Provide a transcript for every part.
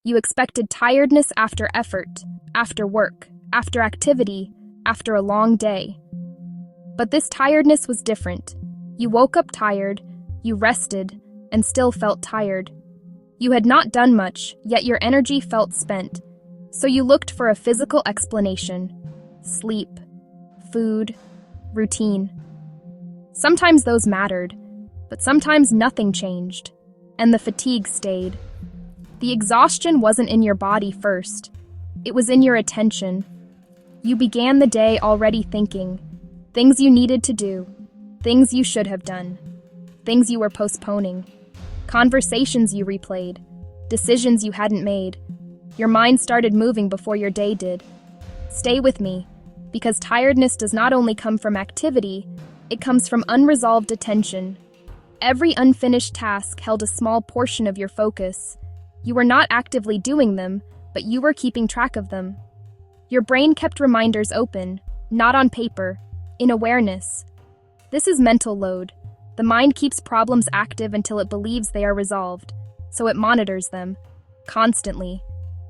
You expected tiredness after effort, after work, after activity, after a long day. But this tiredness was different. You woke up tired, you rested, and still felt tired. You had not done much, yet your energy felt spent. So you looked for a physical explanation. Sleep, food, routine. Sometimes those mattered, but sometimes nothing changed, and the fatigue stayed. The exhaustion wasn't in your body first. It was in your attention. You began the day already thinking, things you needed to do, things you should have done, things you were postponing, conversations you replayed, decisions you hadn't made. Your mind started moving before your day did. Stay with me, because tiredness does not only come from activity, it comes from unresolved attention. Every unfinished task held a small portion of your focus. You were not actively doing them, but you were keeping track of them. Your brain kept reminders open, not on paper, in awareness. This is mental load. The mind keeps problems active until it believes they are resolved, so it monitors them, constantly.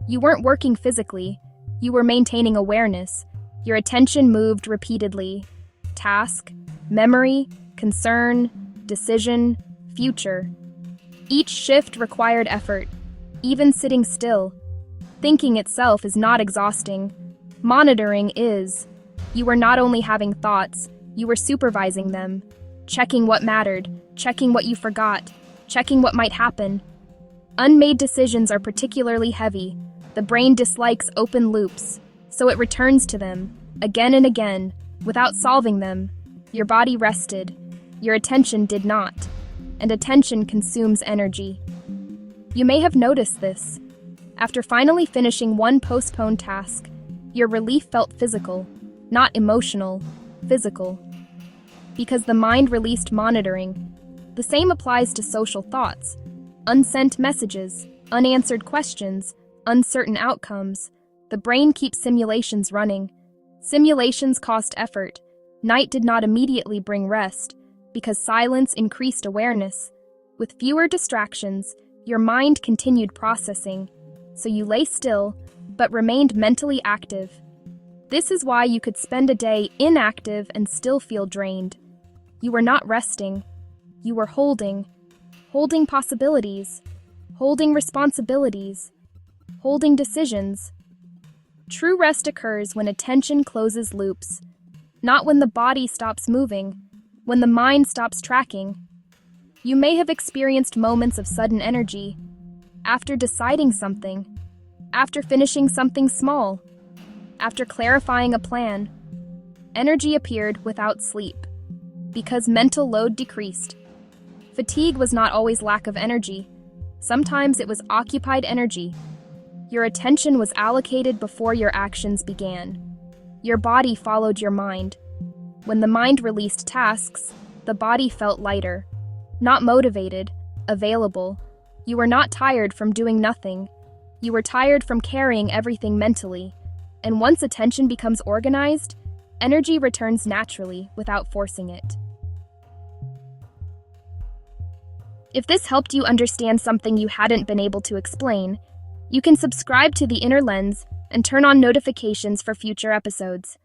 You weren't working physically, you were maintaining awareness. Your attention moved repeatedly. Task, memory, concern, decision, future. Each shift required effort, even sitting still. Thinking itself is not exhausting. Monitoring is. You were not only having thoughts, you were supervising them, checking what mattered, checking what you forgot, checking what might happen. Unmade decisions are particularly heavy. The brain dislikes open loops, so it returns to them, again and again, without solving them. Your body rested, your attention did not, and attention consumes energy. You may have noticed this. After finally finishing one postponed task, your relief felt physical, not emotional, physical. Because the mind released monitoring. The same applies to social thoughts, unsent messages, unanswered questions, uncertain outcomes. The brain keeps simulations running. Simulations cost effort. Night did not immediately bring rest, because silence increased awareness. With fewer distractions, your mind continued processing, so you lay still, but remained mentally active. This is why you could spend a day inactive and still feel drained. You were not resting. You were holding possibilities, holding responsibilities, holding decisions. True rest occurs when attention closes loops, not when the body stops moving, when the mind stops tracking. You may have experienced moments of sudden energy, after deciding something, after finishing something small, after clarifying a plan. Energy appeared without sleep, because mental load decreased. Fatigue was not always lack of energy. Sometimes it was occupied energy. Your attention was allocated before your actions began. Your body followed your mind. When the mind released tasks, the body felt lighter. Not motivated, available. You were not tired from doing nothing. You were tired from carrying everything mentally. And once attention becomes organized, energy returns naturally without forcing it. If this helped you understand something you hadn't been able to explain, you can subscribe to The Inner Lens and turn on notifications for future episodes.